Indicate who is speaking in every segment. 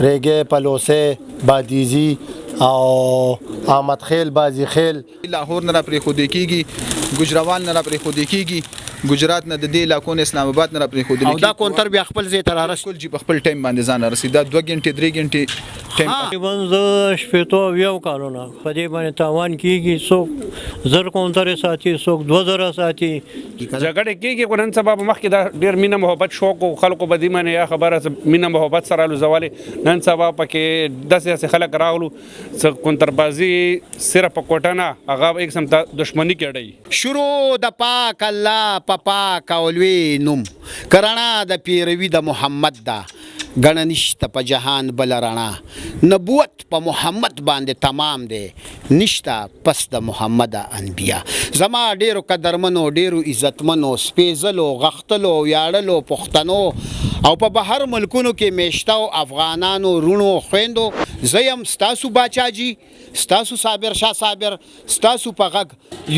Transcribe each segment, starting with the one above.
Speaker 1: ریګې پلوسې بادیزي او احمد خیل بازی خیل
Speaker 2: لاهور نه را پرېښودل کېږي، ګوجران نه را پرېښودل کېږي، ګجرات نه د دې علاقو نه اسلام آباد نه را پرېښودل کېږي.
Speaker 1: او دا کونتر بیا خپل ځای ته رارسي
Speaker 2: په خپل ټایم باندې ځان رسېږي. دا 2 غنټې 3 غنټې ټایم
Speaker 3: تقریبا زه شپېتو اویاو کالونه په دې باندې تاوان کېږي. څوک 1000 کونترې ساتي، څوک 2000 ساتي.
Speaker 4: جګړې کېږي خو نن سبا په مخکې دا ډېر مینه محبت شوق و خلکو په دې باندې یا خبره مینه محبت سره لوځولې. نن سبا پکې داسې خلک راغلو څه کونتربازي صرف په کوټه نه هغه ایک سم دښمني کېږي.
Speaker 5: شروع د پاک الله پاک اولوی نوم کرنا د پیروي د محمد دا غنه نشته په جهان بل رڼا نبوت په محمد باندې تمام دی نشته پس د محمد انبیا. زما ډیرو قدرمنو ډیرو عزتمنو سپیزلو غختلو یاړلو پښتنو او په بهر ملکونو کې میشتو افغانانو رونو خويندو زیم ستاسو باچاجي ستاسو صابر شاه صابر ستاسو په غږ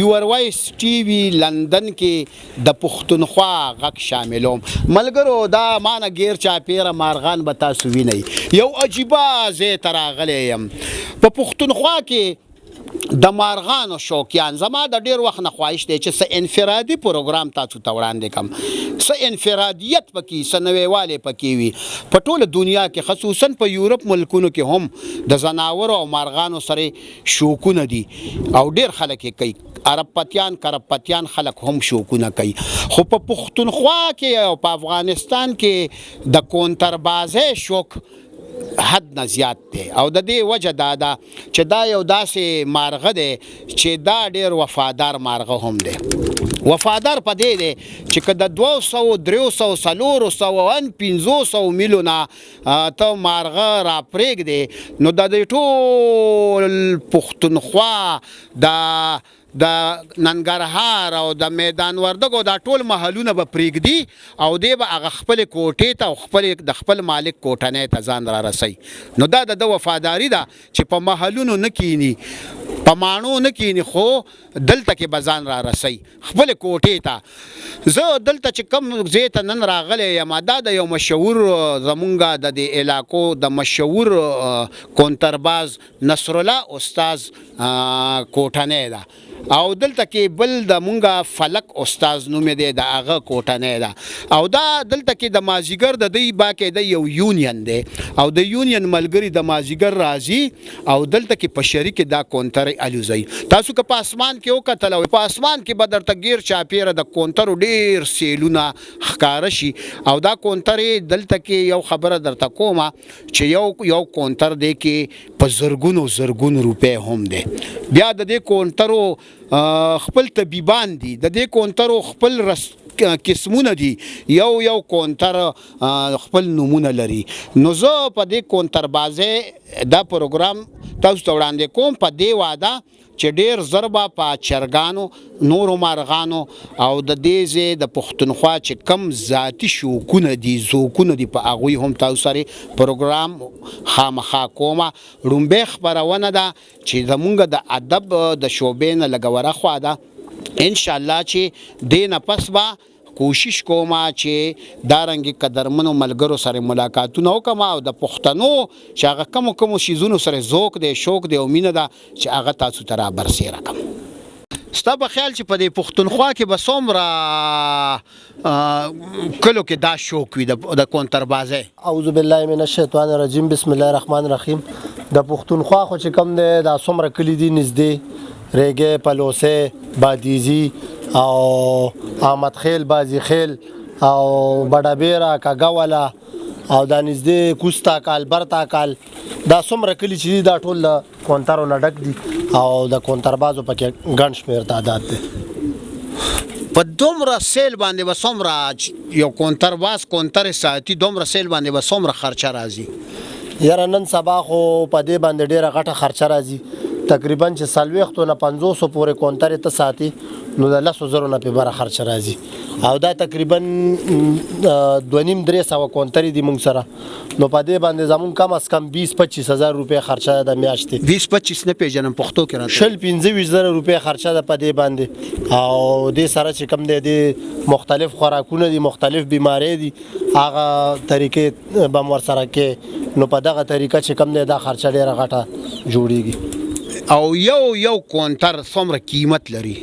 Speaker 5: یور وایس ټي وي لندن کې د پښتونخوا غږ شاملوم. ملګرو دا مانه غیر چا پیره مارغان به تاسو وینئ یو عجیبه ځای ته راغلی یم په پښتونخوا کې د مارغانو شوقیان. زما د ډیر وخت نه خواهش دی چې څه انفرادي پروګرام تاسو ته وړاندې کړم، څه انفرادیت پکې څه نویوالی پکې وي. په ټوله دنیا کې خصوصا په یورپ ملکونو کې هم د ځناورو او مارغانو سره شوقونه دي او ډیر خلک یې کوي. عرب پتیان کرب پتیان خلک هم شوقونه کوي. خو په پښتونخوا کې او په افغانستان کې د کونتربازۍ شوق حد نه زیات دی او د دې وجه دا ده چې دا یو داسې مارغه دی چې دا ډیر وفادار مارغه هم دی. وفادار په دې دی چې که د 200 300 400 ان 500 میلو نه ته مارغه را پرېږدې نو د دې ټول پښتونخوا د ننګرهار او د میدان وردګو دا ټول محلونه به پرېږدي او دی به هغه خپلې کوټې ته او د خپل مالک کوټنۍ ته ځان را رسوي. نو دا د وفاداري ده چې په محلونو نه کینی په ماڼو نه کینی خو دلته کې به ځان را رسوي خپلې کوټې ته. زه دلته چې کوم ځای ته نن راغلی یم دا د یو مشهور زمونږ د دې علاقو د مشهور کونترباز نصرالله استاز کوټنۍ ده او دلته کې بل د مونږه فلک استاز نوم دی د هغه کوټنۍ ده او دا دلته کې د مازیګر د دوی باقاعده یو یونین دی او د یونین ملګري د مازیګر راځي او دلته کې په شریک دا کونترې الوزي. تاسو که په اسمان کې وکتل او په اسمان کې به درته غیر چاپیره د کونترو ډیر سیلونه ښکاره شي او دا کونترې دلته کې یو خبره درته کومه چې یو کونتر دی کې په زرګونو روپۍ هم دی. بیا د دې کونترو خپل طبيبان دي د دې کونترو خپل قسمونه دي یو کونتر خپل نمونه لري. نو زه په دې کونتربازۍ دا پروګرام تاسو ته وړاندې کوم په دې واده چې ډیر ضربه په چرګانو نورو مارغانو او د دې ځای د پښتونخوا چې کم ذاتي شوقونه دي ذوقونه دي په هغوی هم تاسو سره پروګرام خامخا کومه. لومبۍ خپرونه ده چې زمونږ د ادب د شعبې نه لږه ورخوا ده انشاءالله چې دې نه پس به کوشش کومه چې دا رنګې قدرمنو ملګرو سره ملاقاتونه وکړم او د پښتنو چې هغه کومو شیزونو سره ذوق دی شوق دی او مینه ده چې هغه تاسو ته را برسېره کړم. ستا په خیال چې په دې پښتونخوا کې به څومره کلو کې دا شوق وي د کونتربازۍ؟
Speaker 1: اعوذ بالله من الشیطان الرجیم بسم الله الرحمن الرحیم. د پښتونخوا خو چې کوم دی دا څومره کلي دي نږدې ریګې پلوسې بادیزي او احمد خیل بازی خیل او بډابیرا کاګوالا او دا نږدې کوستا کال برتا کال دا څومره کلي چې دا ټول کونترو نه ډک دي او د کونتربازو پکې ګڼ شمېر تعداد دی.
Speaker 5: په دومره سیل باندې به څومره یو کونترباز کونترې ساتي دومره سیل باندې به څومره خرچه راځي؟
Speaker 1: یاره نن سبا خو په دې باندې ډېره غټه خرچه راځي تقریبا چې 40 نه 500 پورې کونتر ته ساتي نو د 100,000 نه په بره خرچ راځي او دا تقریبا 2.5-300 کونتر دي موږ سره نو په دې باندې زمون کم از کم 20-25 هزار روپۍ خرچه د میاشتې
Speaker 5: 20-25 نه پیژنم پښتو کې راځي
Speaker 1: 15,000 روپۍ خرچه ده په دې باندې او دې سره چې کم دی مختلف خوراکونه دي مختلف بیماری دي هغه طریقې به ور سره کې نو په دغه طریقه چې کم دی دا خرچه ډیره غټه جوړیږي
Speaker 5: او یو کونتر څومره قیمت لري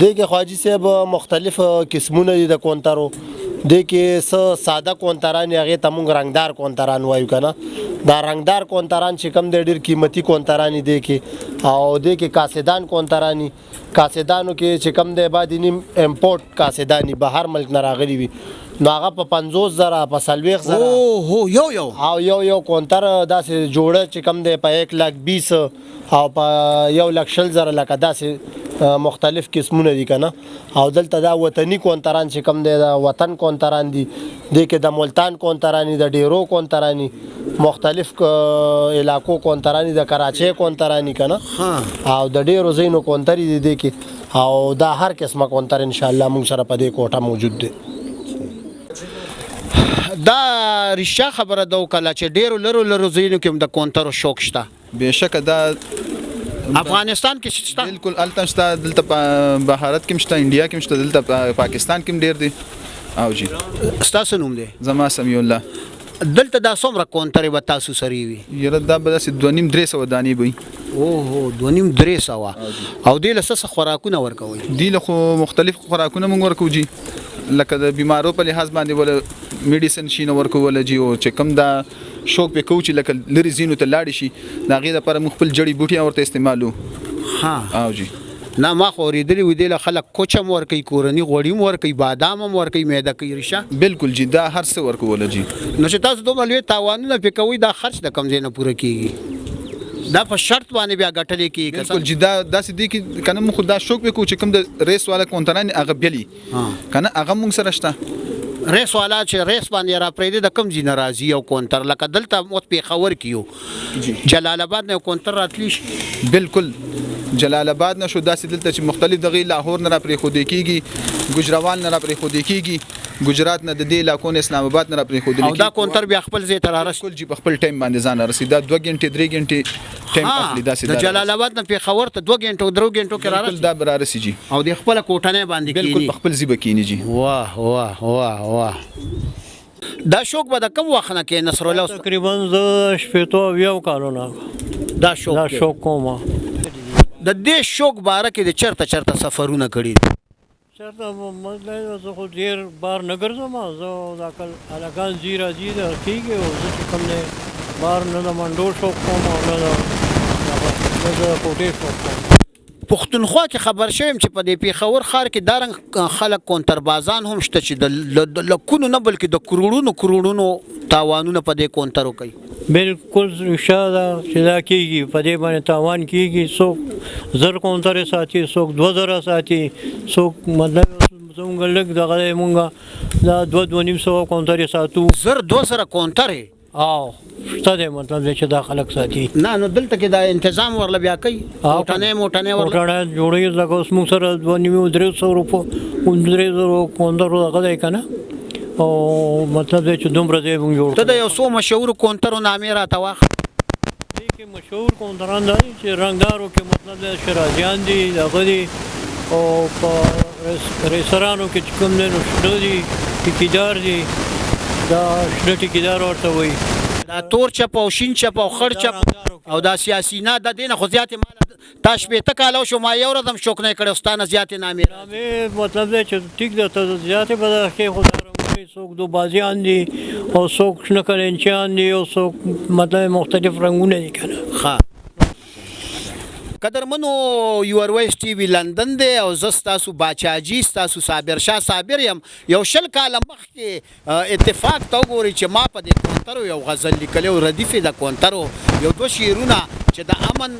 Speaker 1: دغه خواجی صاحب مختلف قسمونه دي د کونترو د کې ساده کونتران هغه ته مونږ رنگدار کونتران وایو کنه دا رنگدار کونتران چې کم د ډیر قیمتي کونتران دي کې او د کې کاسدان کونترانی کاسدانو کې چې کم د بعد نیم امپورټ کاسدانی بهر ملک نه راغلي وي نو هغه په 50,000 په 40,000 او یو کونتر داسې جوړه چې کم دی په 1,20,000 او په 1,40,000 لکه داسې مختلف قسمونه دي کنه او دلته دا وطني کونتران چې کم دی دا وطن کونتران دي د کې د ملتان کونترانی د ډیرو کونترانی مختلف علاقو کونترانی د کراچۍ کونترانی کنه او د ډیرو زینو کونتري دي کې او دا هر قسمه کونتر ان شاء الله موږ سره په دې کوټه موجود دي
Speaker 5: دا رښتیا خبره ده کله چې ډیرو لرو زینو کې د کونترو شوق شته
Speaker 2: بهشکه دا
Speaker 5: افغانستان کې شته
Speaker 2: بالکل الته شته دلته بهارت کې شته انډیا کې شته دلته پاکستان کې ډیر دي او جی
Speaker 5: ستاسو نوم دی
Speaker 2: زما سمیع الله
Speaker 5: دلته دا څومره کونترې به تاسو سره وي
Speaker 2: یره دا به داسې 2.5-300 دانې وي
Speaker 5: اوهو 2.5-300 او دې له څه خوراکونه ورکوي
Speaker 2: دې له خو مختلف خوراکونه موږ ورکو جی لکه د بیمارو په لحاظ باندې ولا میډیسن شي نو ورکو ولا جی او چې کم دا شوق به کوچ لکه لری زینو ته لاړ شي دا غي د پر مخبل جړی بوټي ورته استعمالو
Speaker 5: ها
Speaker 2: او جی
Speaker 5: نه ما خو ریدلی وې د خلک کوچم ورکي کورنی غوړی ورکي بادام ورکي میده کوي رشا
Speaker 2: بالکل جی دا هر څه ورکو ولا جی
Speaker 5: نو چې تاسو دوه لوي تاوانونه پکوي دا خرچ د کم زینه پوره کیږي دا په شرط باندې بیا غټلې کیږي
Speaker 2: بالکل جی دا داسې دی کې کنه مخ دا شوق به کو چې کم د ریس والا کونتران هغه بلی کنه هغه مونږ سره شته
Speaker 5: ریس والا چې ریس باندې را پرې د کم زینه راځي او کونتر لکه دلته موت په خبر کیو جلال آباد نه کونتر راتلی شي
Speaker 2: بالکل جلال آباد نشو داسې دلته چې مختلف دغه لاهور نه را پرې خو د کیږي ګجراوال نه را پرې خو د کیږي ګجرات نه د دې علاقو نه اسلام آباد نه را پرې خو د
Speaker 5: او دا کونتر بیا خپل ځای ته رارس
Speaker 2: کول جی خپل ټایم باندې ځان رسیدا 2 غنټه 3 غنټه ټایم اخلي داسې
Speaker 5: د جلال آباد نه په خبر ته 2 غنټو 3 غنټو کې رارس
Speaker 2: دا برار سي جی
Speaker 5: او د خپل کوټنه باندې کیږي
Speaker 2: بالکل خپل زیبه کینی جی
Speaker 5: واه دا شوق به د کم وخت نه کې نصر الله
Speaker 3: تقریبا ز شپېتو یو کالونه
Speaker 5: دا شوق
Speaker 3: کومه
Speaker 5: د دې شوق باره کې د چرته سفرونه کړي
Speaker 3: چرته مطلب زه خو ډیر بار نه ګرځم زه د عقل علاقان زیرا زی د کیږي او زه چې کوم نه بار نه د منډو شوق کوم او نه د کوټې شوق کوم
Speaker 5: پښتونخوا کې خبر شوم چې په دې پیښور ښار کې دارنګ خلک کونتربازان هم شته چې د لکونو نه بلکې د کروڑونو تاوانونه په دې کونترو کوي
Speaker 3: بالکل رښتیا ده چې دا کیږي په دې باندې تاوان کیږي څوک زر کونترې ساتي څوک 2,000 ساتي څوک مطلب زموږ لږ دغه مونږه دا 2.5 کونترې ساتو
Speaker 5: زر 200 کونترې
Speaker 3: او شته دی مطلب چې دا خلک ساتي
Speaker 5: نه نو دلته کې دا تنظیم ورل بیا کوي موټنه
Speaker 3: ورل جوړي لکه اوس موږ سره 2.5-300 روپو 300 کونترو دغه دی کنه او مطلب چې دومره دی موږ جوړ
Speaker 5: ته د یو څو مشهور کونترو نامې راته واخ
Speaker 3: دې کې مشهور کونتران دي چې رنگدارو کې مطلب شرازیان دي دغه دي او په ریستورانو کې کوم نه نشته دي ټیکیدار دي دا شنه ټیکیدار ورته وایي
Speaker 5: دا تور چپ او شین چپ او خړ چپ او دا سیاسي نه د دینه خو زیاتې مال تاش به تکالو شو ما یو ردم شوق نه کړو ستانه زیاتې نامې
Speaker 3: مطلب چې ټیک ده ته زیاتې به کې خدای څوک دو بازیان دي او څوک شنه کلنچان دي او څوک مطلب مختلف رنگونه دي کنه
Speaker 5: ښه قدرمنو یور وایس ټي وی لندن دی او زستاسو باچاجي تاسو صابر شاه صابر يم یو شل کاله مخکې اتفاق تا وګوري چې ما په دې کونترو یو غزل لیکلو ردیف د کونترو یو دو شعرونه چې د امن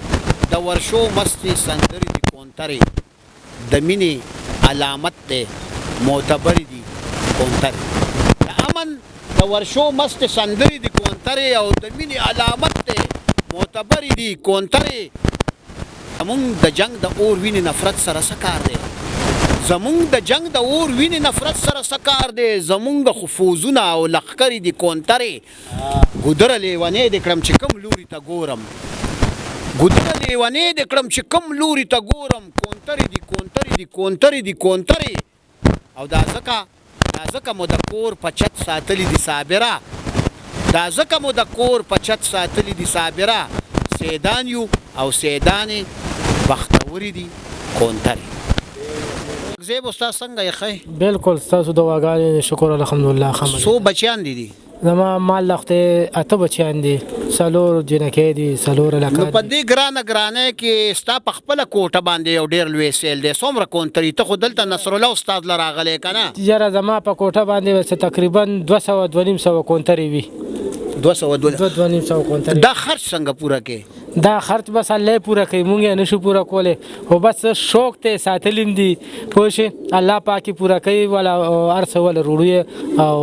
Speaker 5: د ورشو مستي سندري د کونترې د مینې علامت ته معتبر دي کونترې د امن د ورشو مستي سندري د کونترې او د مینې علامت ته معتبر دي کونترې زمونږ د جنگ د اور وینې نفرت سره څه کار دی زمونږ د جنگ د اور وینې نفرت سره څه کار دی زمونږ خو فوزونه او لښکرې دي کونترې ګودره لیونې دې کړم چې کوم لوري ته ګورم ګودره لیونې دې کړم چې کوم لوري ته ګورم کونترې دي کونترې دي کونترې دي کونترې او دا ځکه مو د کور په چت ساتلي دي صابره دا ځکه مو د کور په چت ساتلي دي صابره سیدان یو او سیدانې بختوري دي کونترې زیب استاد څنګه یې ښه
Speaker 6: بالکل ستاسو دعاګانې شکر الحمدلله ښه
Speaker 5: څو بچیان دي
Speaker 6: زما مال لخته 8 بچیان دي څلور جنکې دي څلور
Speaker 5: نو
Speaker 6: لکه
Speaker 5: په دې ګرانه کې ستا په خپله کوټه باندې یو ډېر لوی سیل دی څومره کونتري ته خو دلته نصرالله استاد له راغلی که نه
Speaker 6: یاره زما په کوټه باندې تقریبا 200 کونترې وي
Speaker 5: 200
Speaker 6: کونترې
Speaker 5: دا خرچ څنګه پوره کې
Speaker 6: دا خرچ بس الله پوره کوي مونږ یې نشو پوره کولی خو بس شوق ته ساتلیم دي پوه شې الله پاک یې پوره کوي ولا هر څه ولا روړي او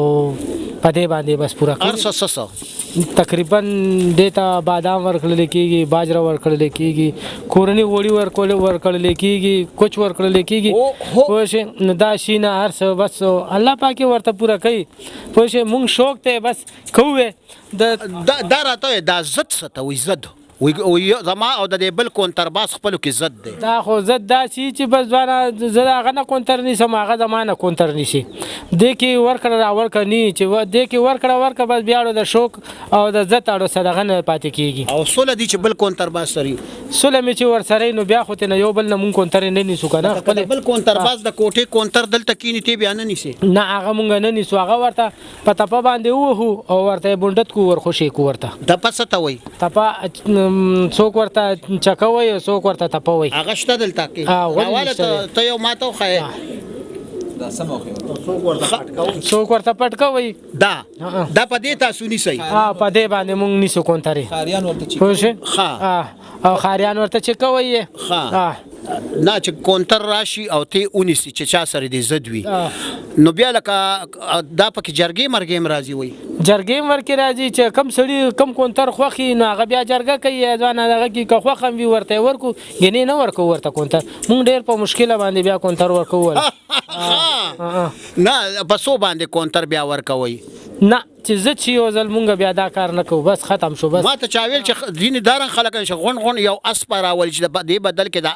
Speaker 6: په دې باندې بس پوره کوي
Speaker 5: هر څه
Speaker 6: تقریبا دې ته بادام ورکړل کېږي باجره ورکړل کېږي کورني غوړي ورکړل کېږي کوچ ورکړل کېږي پوه شې نو دا شي نه هر څه بس الله پاک یې ورته پوره کوي پوه شې مونږ شوق ته بس کوو
Speaker 5: دا راته دا زد څه ته وایي زد زما او د دې بل کونترباز خپلو کې زد دی
Speaker 6: دا خو زد دا چې بس ځوانه زه د هغه نه کونتر نیسم هغه زما نه کونتر نیسي دې کې ورکړه راورکړه نی چې دې کې ورکړه بس بیا د شوق او د زد اړو سره دغه نه پاتې کېږي
Speaker 5: او سوله دي چې بل کونترباز سره
Speaker 6: سوله مې چې ورسره نو بیا خو ته نه یو بل نه مونږ کونتر نه نیسو که نه
Speaker 5: خپل بل کونترباز د کوټې کونتر دلته کینی تی بیا نه نیسي
Speaker 6: نه هغه مونږ نه نیسو هغه ورته په تپه باندې ووهو او ورته یې بونډت کو ورخوشې کو ورته
Speaker 5: تپه څه ته وایي
Speaker 6: تپه څوک ورته چکه وایي څوک ورته تپه وایي
Speaker 5: هغه شته دلته کې راواله ته یو ماته وښیه
Speaker 6: څوک ورته پټکه وایي
Speaker 5: دا په دې تاسو نیسئ
Speaker 6: په دې باندې مونږ نیسو کونترې پوه شې او خاریان ورته چکه وایي
Speaker 5: نه چې کونتر راشي او ته ونیسي چې چا سره دې زد وي نو بیا لکه دا پکې جرګې مرګې هم راځي وایي
Speaker 6: جرګې ورکې راځي چې کم سړي کم کونتر خوښي نو هغه بیا جرګه کوي ځوانه دغه کې که خوښ هم وي ورته یې ورکو ګنې نه ورکو ورته کونتر مونږ ډېر په مشکله باندې بیا کونتر ورکول
Speaker 5: نه په څو باندې کونتر بیا ورکوئ
Speaker 6: نه چې زه چې یو ځل مونږ بیا دا کار نه کوو بس ختم شو بس
Speaker 5: ما ته چا ویل چې ځینې دارن خلک چې غون یو اسپه راولي چې د دې بدل کې دا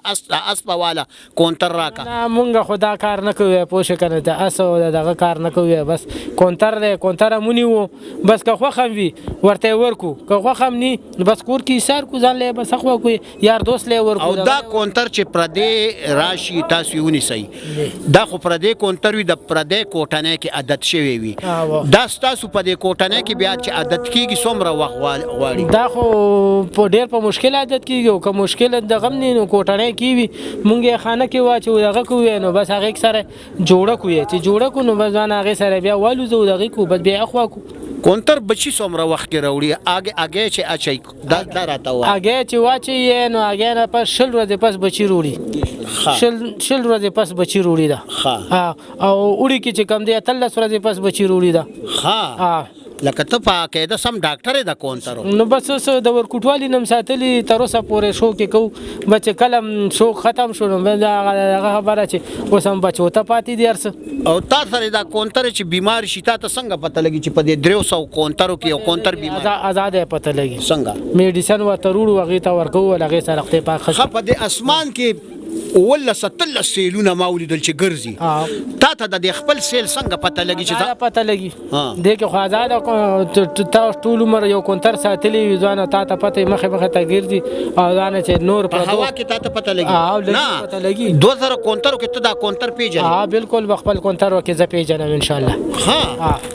Speaker 5: اسپه والا کونتر راکا
Speaker 6: نه مونږ خو دا کار نه کوو پوه شې که نه د اس او دغه کار نه کوو بس کونتر دی کونتر هم ونیو بس که خوښ هم وي ورته یې ورکو که خوښ هم ني بس کور کې ایسار کړو ځان له یې بس ښه وکړو یار دوست له یې ورکو
Speaker 5: او دا کونتر چې پردی راشي تاسو یې ونیسئ دا خو پردی کونتر وي د پردی کوټنۍ کې عادت شوی وي دا ستاسو په دې کوټنۍ کې بیا چې عادت کېږي څومره وخت غواړي
Speaker 6: دا خو په ډېر په مشکل عادت کېږي او که مشکل دغه هم نه نو کوټنۍ کې وي مونږ یې خانه کې واچو دغه کوو نو بس هغې سره جوړه کوو چې جوړه کړو نو بس ځان هغې سره بیا والوځو دغې کوو بس بیا اخوا کوو
Speaker 5: کونتر بچی څومره وخت کې راوړي اگې چې اچي دا راته وایي
Speaker 6: اگې چې واچوي نو اگې نه پس 10 ورځې پس بچي وروړي 10 ورځې پس بچي وروړي ده او وړي کې چې کم دی 13 ورځې پس بچي وروړي ده
Speaker 5: لکه ته په عقیده سم ډاکټر د کونترو
Speaker 6: نو بس د ورکوټوالي نم ساتلي تر اوسه پورې شو کې کوو بچ کلم شو ختم شو نو هغه خبره چې اوس هم بچو ته پاتې دي ارڅ
Speaker 5: او تا سره دا کونتر چې بیمار شي تا ته څنګه پته لګي چې په دې 300 کونترو کې یو کونتر بیمار
Speaker 6: آزاد پته لګي
Speaker 5: څنګه
Speaker 6: میډیسن ورته وروړو هغې ته ورکوو هغې سره خپې پاک
Speaker 5: ښه په دې اسمان کې ولا 17 سیلونه ما ولیدل چې ګرځي تا ته د خپل سیل څنګه پته لګي چې
Speaker 6: دا پته لګي دې کې خو آزاد تا ټول عمر یو کونتر ساتلی وي ځوانه تا ته پته مخې ته ګرځي او ځانه چې نور
Speaker 5: په هوا کې تا ته پته لګي
Speaker 6: نه پته لګي
Speaker 5: 2000 کونترو کې ته دا کونتر پیژنې
Speaker 6: بالکل خپل کونتر کې زه پیژنم ان شاء الله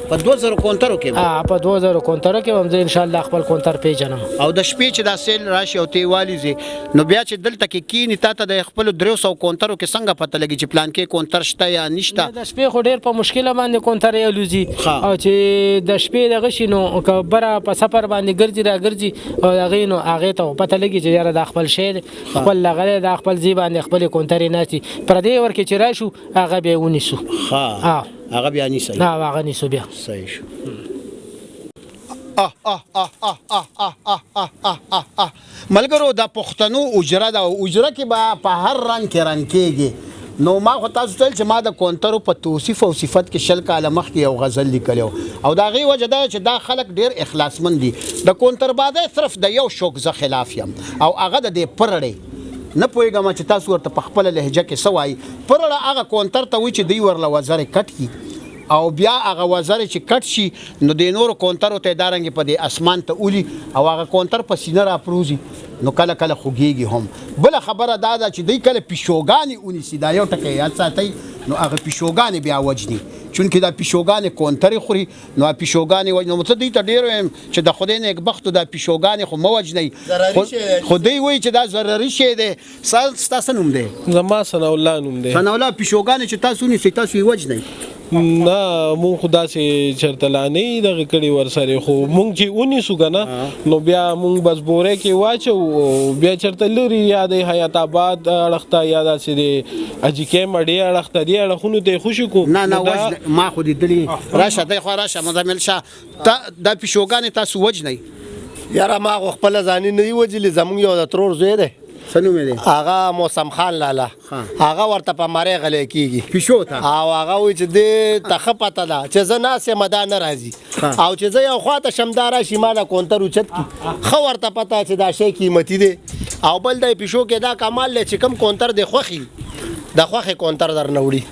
Speaker 5: په 2000 کونترو کې
Speaker 6: په 2000 کونترو کې هم زه ان شاء الله خپل کونتر پیژنم
Speaker 5: او د شپې چې دا سیل راشي او تی والیزي نو بیا چې دلته کې کینی تا ته د خپل 300 کونترو کې څنګه پته لګي چې پلان کې کونتر شته یا نشته
Speaker 6: د شپې خو ډېر په مشکله باندې کونتر یې الوزي او چې د شپې دغه شي نو که بره په سفر باندې ګرځي را ګرځي او هغې نو هغې ته پته لګي چې یاره دا خپل شی دی خپل لغه دی دا خپل ځای باندې خپلې کونترې ناستي پردې ورکې چې راشو هغه بیا یې ونیسو
Speaker 5: هغه بیا نیسئ
Speaker 6: هغه نیسو بیا
Speaker 5: صحیح شو ملګرو د پښتنو اجره د اجره کې به په هر رنګ کې رنګ کېږي نو ما خو تاسو ته چې ما د کونترو په توصیف او صفت کې شل کاله مخکې یو غزل لیکلی او د هغې وجه دا چې دا خلک ډېر اخلاصمند دي د کونتربازۍ صرف د یو شوق زه خلاف یم او هغه د دې پرړې نه پوهېږم چې تاسو ورته په خپله لهجه کې څه وایي پرړه هغه کونتر ته وایي چې دوی ورله وزرې کټ کړي او بیا هغه وزرې چې کټ شي نو د نورو کونترو ته یې دارنګې په دې اسمان ته اولي او هغه کونتر په سینه راپروزي نو کله کله خوږېږي هم بله خبره دا ده چې دوی کله پیشوګانې ونیسي دا یو ټکی یاد ساتئ نو هغه پیشوګانې بیا وجني چونکې دا پیشوګانې کونترې خوري نو پیشوګانې وجني نو څه دوی ته ډېر وایم چې د خدای نیکبختو دا پیشوګانې خو مه وجنئ خو دوی وایي چې دا ضرري شی دی ستا څه نوم دی
Speaker 7: زما ثناءالله نوم دی
Speaker 5: ثناءالله پیشوګانې چې تاسو ونیسئ تاسو یې وجنئ
Speaker 7: نه مونږ خو داسې چېرته لا نه یې دغه کړي ورسرې خو مونږ چې ونیسو که نه نو بیا مونږ بس بورې کې واچو بیا چېرته لرې یا د حیات آباد اړخ ته یا داسې د اجیکې مډې اړخ ته دې اړخونو ته یې خوشي کړو
Speaker 5: نه وجنئ ما خو لیدلي راشه دی خوا راشه مزمل شاه دا پیشوګانې تاسو وجنئ
Speaker 1: یاره ما خو خپله ځاني نه دي وجلي زمونږ یو د ترور زوی دی
Speaker 5: څه نوم یې دی
Speaker 1: هغه موسم خان لالا هغه ورته په مرۍ غلی کېږي
Speaker 5: پیشو ته
Speaker 1: او هغه وایي چې دې ته ښه پته ده چې زه ناست یم دا نه راځي او چې زه یو خوا ته شم دا راشي ما د کونتر اوچت کړي ښه ورته پته چې دا شی قیمتي دی او بل دی پیشو کې دا کمال دی چې کوم کونتر دی خوښي د خوښې کونتر در نه وړي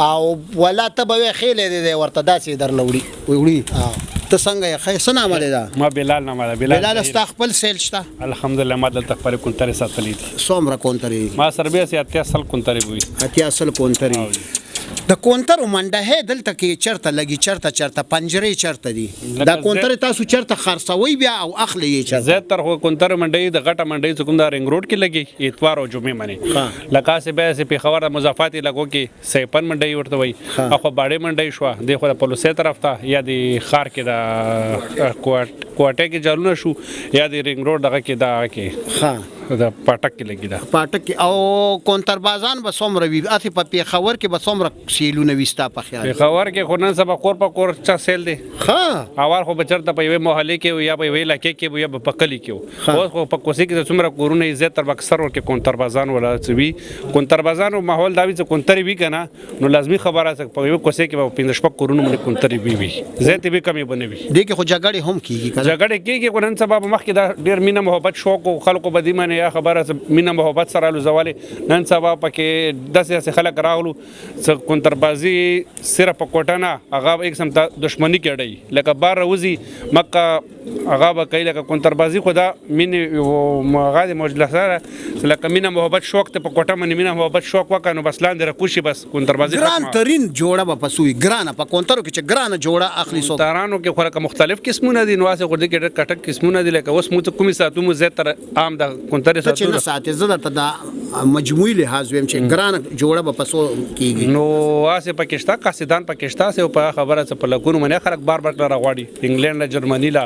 Speaker 1: او ولا ته به وې خېلی دی ورته داسې در نه وړي
Speaker 5: ته څنګه یې ښه څه نامه دی دا
Speaker 4: ما بلال نامه ده
Speaker 5: بلال ستا خپل سیل شته
Speaker 4: الحمدلله ما دلته خپلې کونترې ساتلې دي
Speaker 5: څومره کونترې
Speaker 4: ما سره بیا سي 80 کونترې وي
Speaker 5: 80 کونترې د کونترو منډه دلته کې چرته لګي چرته پنجرې چرته دي دا کونترې تاسو چرته خرڅوي بیا او اخلي یې چرته
Speaker 4: زیاتره خو کونتر منډۍ د غټه منډۍ چې کوم دا رنګ روډ کې لګي اتوار او جمعې باندې لکه سه بیا سه پیښور د مضافات لګو کې سیپن منډۍ ورته وي اخو باړې منډۍ شو د خو د پولیسې طرف ته یا د خار کې د کوټه کې جالونه شو یا د رنګ روډ دغه کې دا کې د پاټک کې لګي دا
Speaker 5: پاټک او کونتر بازان به څومره وي اته په پیښور کې به څومره سیلونه وستا په خیال
Speaker 4: پیښور کې خو نن سبا کور په کور چا سیل دی
Speaker 5: ها
Speaker 4: اوار خو بچرته په یوه محلې کې یا په یوه علاقې کې یا په کلی کې اوس خو په کوسي کې څومره کورونه عزت تر اکثر ورکه کونتر بازان ولا چوي کونتر بازان او ماحول دا وي چې کونتر وی کنه نو لازمي خبره ده په یوه کوسي کې په 15 شپه کورونه باندې کونتر وی زیات به کمی بنوي
Speaker 5: دي کې خو جګړه هم کیږي
Speaker 4: جګړه کیږي نن سبا مخکې دا ډیر مینه محبت شوق او خلکو بدی منه یا خبره مینه محبت سره لزواله نن سبا پکې داسې خلک راغلو چې کونتربازي صرف کوټه نه هغه یک سم دښمنی کړي لکه بار روزي مکه هغه به کوي لکه کونتربازي خدا مینه هغه د مجلسه لکه مینه محبت شوق ته په کوټه باندې مینه محبت شوق وکړو بس لاندې راکوشي بس کونتربازي
Speaker 5: ګران ترين جوړه په پسوي ګرانه په کونترو کې چې ګرانه جوړه اخلي سو
Speaker 4: تارانو کې خلک مختلف قسمونه دي نو واسه ګرځي کې کټک قسمونه دي لکه اوس مو ته کومي ساتو مو زه تر عام د کونترې ساتو
Speaker 5: چې نه ساتي زه ته دا مجموعي لحاظ ويم چې ګرانه جوړه په پسو کېږي
Speaker 4: نو واسه پاکستان قصیدان پاکستان سه په خبره څه په لګونو منه خلک بار بار راغواړي انګلند جرمني لا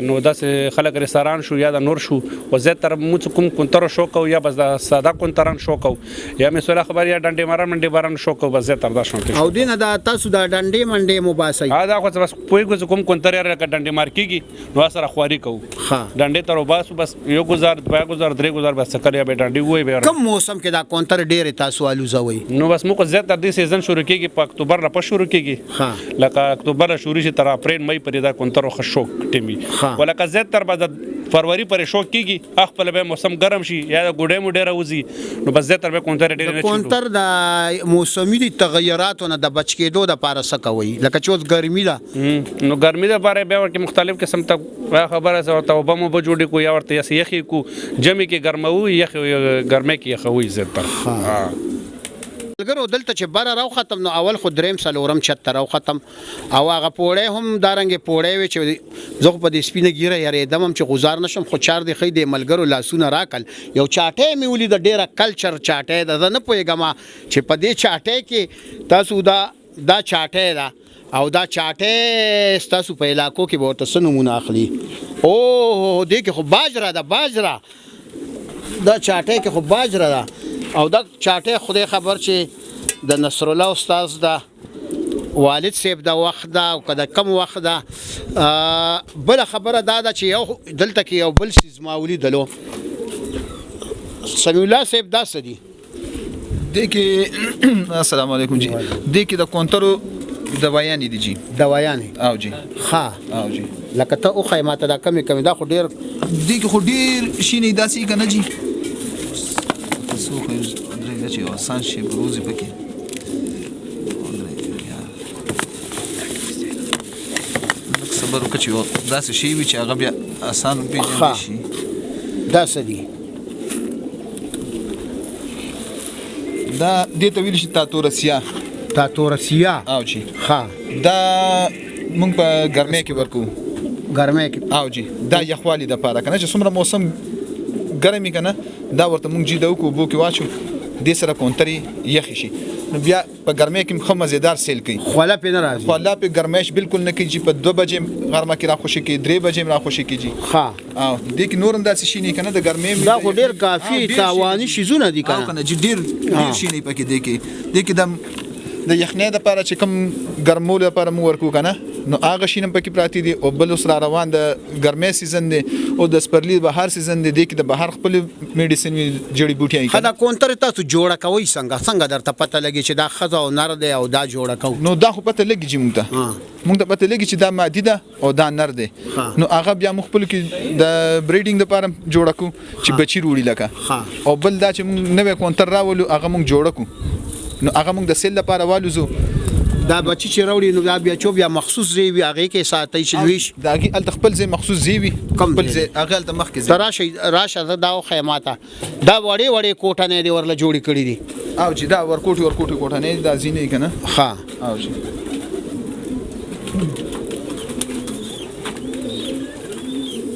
Speaker 4: نو داسې خلک رستوران شو یا د نور شو او زه تر مو کوم کونتر شو کو یا بس د ساده کونتران شو کو یا مې سره خبر یا ډنډې مارا منډې باران شو کو بس زه تر دا شو
Speaker 5: او دینه دا تاسو دا ډنډې منډې مباسي
Speaker 4: دا خو بس پوي کوم کونتر را ډنډې مار کیږي نو سره خواري کو ډنډې تر وباسو بس یو گزار دوه گزار درې گزار بس کړیا به ډنډې وای به
Speaker 5: کوم موسم کې دا کونتر ډېر تاسو الوزوي
Speaker 4: نو بس مو کو زه تر دې سیزن شروع کیږي په اکتوبر را په شروع کیږي لکه اکتوبر شروع شي تر اپریل مئی پرې دا کونتر خو شو ټیمي ولکه زه تر بعد فروری پر شو کیږي خپل به موسم ګرم شي یا ګډه مو ډیره وځي نو بس زه تر به کونتر ډیر نه
Speaker 5: کونتر د موسمي تغیراتو نه د بچ کېدو د پاره سکوي لکه چوز ګرمي ده
Speaker 4: نو ګرمي ده باره به ورته مختلف قسم ته خبره سره توبه مو بجوړي کو یا ورته یخي کو جمع کې ګرمو یخي ګرمه کې یخوي زه پر
Speaker 5: لګرو دلته چې بار راو ختم نو اول خو دریم سلورم 76 راو ختم او هغه پوړې هم دارنګ پوړې وي چې زغ په دې سپینه ګیره یاره دمم چې گزار نشم خو چار دی خې د ملګرو لاسونه راکل یو چاټه می ولې د ډیره کلچر چاټه ده نه پويګما چې په دې چاټه کې تاسو دا چاټه ده او دا چاټه تاسو په علاقو کې به تاسو نمونه اخلي او دې کې خو باجرا ده باجرا دا چاټه کې خو باجرا ده او دا چاټه خدای خبر چې د نصر الله استاد دا والد صاحب د وخت دا او کده کم وخت دا بل خبره دا ده چې یو دلته کې یو بل سیز ماولی دلو سمیع الله صاحب دا سدي
Speaker 2: دې کې السلام علیکم جی دې کې د کونترو دوايان دي جی
Speaker 5: دوايان
Speaker 2: او جی
Speaker 5: ها
Speaker 2: او جی
Speaker 5: لکه ته او خیمه ته دا کمی دا خو ډیر
Speaker 2: دې کې خو ډیر شینې داسې کنه جی تاسو خو درې چې آسان شي بروزي پکې صبر وکړئ داسې شی وي چې هغه بیا آسان پیژندل شي
Speaker 5: دا سدي
Speaker 2: دا دې ته ویل شي
Speaker 5: تا تورسیا
Speaker 2: او جی
Speaker 5: ها
Speaker 2: دا مونږ په ګرمۍ کې ورکو
Speaker 5: ګرمه کې
Speaker 2: او جی دا یخوالي د پاره کنه چې څومره موسم ګرمي کنه دا ورته مونږ جی دو کو بو کې واچو دې سره کونتري یخ شي نو بیا په ګرمۍ کې خو مزیدار سیل کوي
Speaker 5: خوله په نه راځي
Speaker 2: خوله په ګرمایش بالکل نه کوي چې په 2 بجې غرمه کې را خوشي کې 3 بجې را خوشي کېږي
Speaker 5: ها
Speaker 2: او دې کې نور انداز شي نه کنه د ګرمۍ
Speaker 5: دا خو ډیر کافي تاواني شیزونه دي
Speaker 2: کنه چې ډیر شي نه پکې دې کې د یخنۍ د لپاره چې کوم ګرمول لپاره مو ورکو کنه نو هغه شینم پکې پراتی دي او بل سره روان د ګرمۍ سیزن دی او د سپرلی بهار سیزن دی د کې د بهار خپل میډیسن جړی بوټي
Speaker 5: خدا کونتر تاسو جوړه کوي څنګه درته پته لګي چې دا خزه او نر دی او دا جوړه کو
Speaker 2: نو دا خو پته لګي چې مونږ ته پته لګي چې دا مادي ده او دا نر دی نو هغه بیا مخبل کې د بریډینګ لپاره جوړه کو چې بچی روړي لکه او بل دا چې مونږ نوې کونتر راولو هغه مونږ جوړه کو نو هغه مونږ د سیل لپاره والوزو
Speaker 5: دا بچی چې راوړي نو دا بیا چوب یا مخصوص زی وی هغه کې ساتي چې لويش
Speaker 2: دا هغه ال خپل زی مخصوص زی وی خپل زی هغه ال مخ کې
Speaker 5: راشه دا خیماته دا وړي کوټه نه دی ورله جوړی کړی دي
Speaker 2: او چې دا ورکوټي کوټه نه دا زینې کنه
Speaker 5: ها
Speaker 2: او چې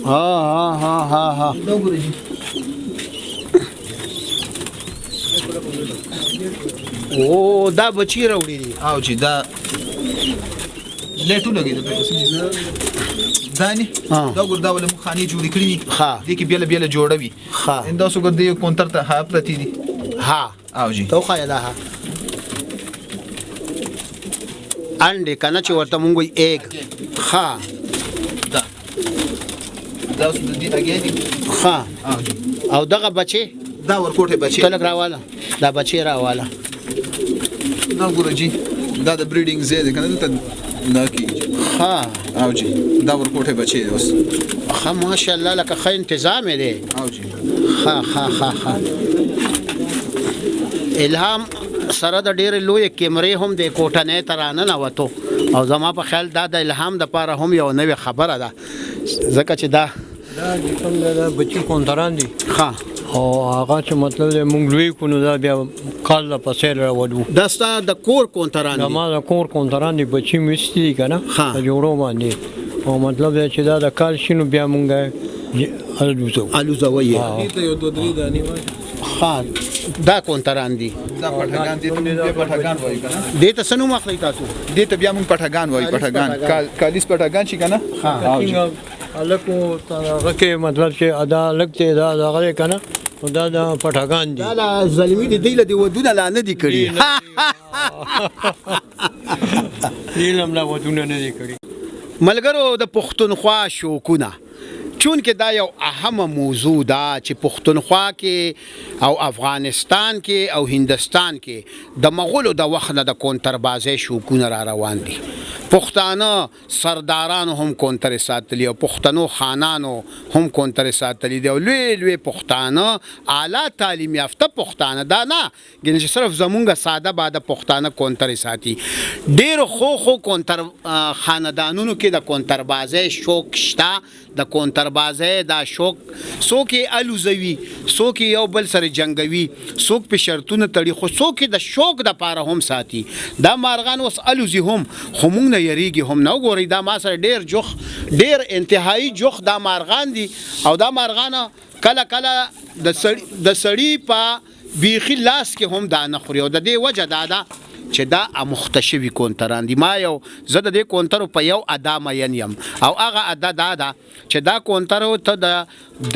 Speaker 5: ها
Speaker 2: دا ګورې
Speaker 5: او دا بچی راوړي دي
Speaker 2: او چې دا لیټو لګي دانی دا ګور دا ول مخانی جوړ کړی
Speaker 5: ها
Speaker 2: دې کې بیل جوړوي
Speaker 5: ها
Speaker 2: انده سو ګر دې کونتر ته ها پرتی دي
Speaker 5: ها
Speaker 2: او جی
Speaker 5: تو خا دا ها انډه کنه چې ورته مونږ وي ایګ ها
Speaker 2: دا اوس دې اگې دي
Speaker 5: ها او دغه بچي
Speaker 2: دا ورکوټه بچي
Speaker 5: کله راواله دا بچي راواله
Speaker 2: دا ګور جی دا د بریډینګ زیاده کنه ته نه کیږي
Speaker 5: ها
Speaker 2: او جی دا ورکوټه بچي اوس
Speaker 5: ها ماشاءالله لکه ښه تنظیم دی
Speaker 2: او جی
Speaker 5: ها الهام سره د ډېر لوی کیمرې هم د کوټنې ترانه نه وته او زما په خیال دا د الهام د پاره هم یو نوې خبره ده ځکه چې دا
Speaker 3: کوم دا بچی کونتران دي
Speaker 5: ها
Speaker 3: او هغه چې مطلب مونږ لوی کو نو دا بیا کال په سیر راوړو
Speaker 5: دا ستا د کور کونتران
Speaker 3: دا ما د کور کونتران دي بچی مستي دي کنه جوړو باندې او مطلب چې دا د کال شنو بیا مونږه
Speaker 5: الوزوي
Speaker 7: ته یو دوه درې دانی
Speaker 5: ها دا کونتران دي
Speaker 2: دا پټګان دي ته پټګان وایي کنه
Speaker 5: دې ته سنو مخلي تاسو
Speaker 2: دې ته بیا مونږ پټګان وایي پټګان کالیس پټګان شي کنه
Speaker 3: ها الکو هغه کې مطلب چې ادا لګته دا هغه کنه دا د پټګان دي
Speaker 5: دا ظلمي دي د ودونه لانه دي کړی
Speaker 3: علم لا ودونه نه دي کړی
Speaker 5: ملګرو د پښتونخوا شوکونه چون کې دا یو اهمه موضوع ده چې پښتونخوا کې او افغانستان کې او هندستان کې د مغولو د وخت نه د کونتربازۍ شوکونه را روان دي پښتانه سردارانو هم کونتر ساتلی او پښتنو خانانو هم کونتر ساتلی دی او لوی پښتانه اعلی تعلیم یافته پښتانه دا نه ګنې چې صرف زمونږ ساده باده پښتانه کونتر ساتي ډیر خو کونتر خاندانونو کې د کونتربازۍ شوق شته د کونتربازۍ دا شوق څوک الوزوي څوک یو بل سره جنگوي څوک په شرطونه تړي خو څوک د شوق د پاره هم ساتي دا مارغان وس الوزي هم خو مونږ نه یریږي هم نه ګوري دا ما سره ډیر انتهایی جوخ دا مارغان دي او دا مارغان کله د سړی په بیخي لاس کې هم دا نه خوري او د دې وجه دا ده چې دا مختشوي کونتران دي ما یو زه د دې کونترو په یو ادا مین یم او هغه ادا دا ده چې دا کونترو ته د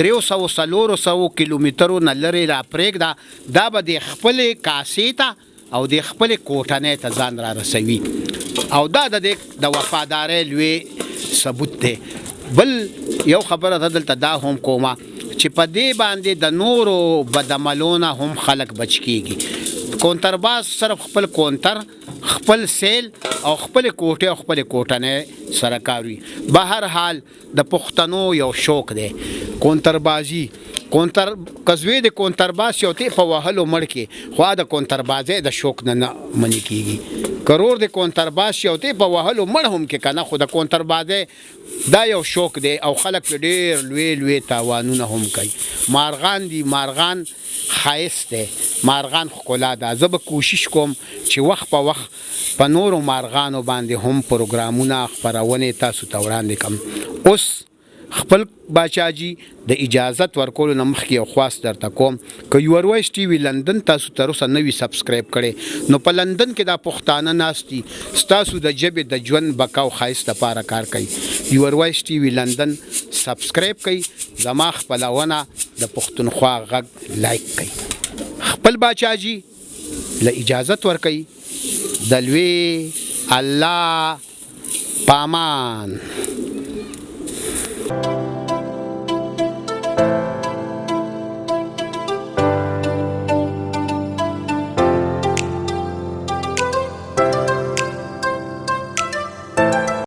Speaker 5: 300 کیلومترو نه لرې را پرېږده دا به د خپلې کاسې ته او د خپل کوټنۍ ته ځان را رسوي او دا د وفادارۍ لوی ثبوت دی. بل یو خبره دلته دا هم کومه چې په دې باندې د نورو بدعملونه هم خلک بچ کیږي. کونترباز صرف خپل کونتر، خپل سیل او خپل کوټه او خپل کوټنۍ سره کاروي. به هر حال د پښتنو یو شوق دی کونتربازي. کزوی د کونترباز یوتې په وهلو مړ کې خو د کونتربازۍ د شوق نه منې کیږي. کرور د کونترباز یوتې په وهلو مړ هم کې کنه خو د کونتربازۍ دا یو شوق دی او خلک په ډیر لوی لوی تاوانونه هم کوي. مارغان دي، مارغان ښایست دی، مارغان ښکلا ده. زه به کوشش کوم چې وخت په وخت په نورو مارغانو باندې هم پروګرامونه خپرونې تاسو ته وړاندې کړم. اوس خپل باچاجي د اجازت ورکولو نه مخکې یو خواست درته کوم که یور وایس ټي وي لندن تاسو تر اوسه نه وي سبسکرایب کړی نو په لندن کې دا پښتانه ناست دي ستاسو د ژبې د ژوند بقا او ښایست لپاره کار کوي. یور وایس ټي وي لندن سبسکرایب کړئ، زما خپلونه د پښتونخوا غږ لایک کړئ. خپل باچاجي له اجازت ورکوي. د لوی الله پامان.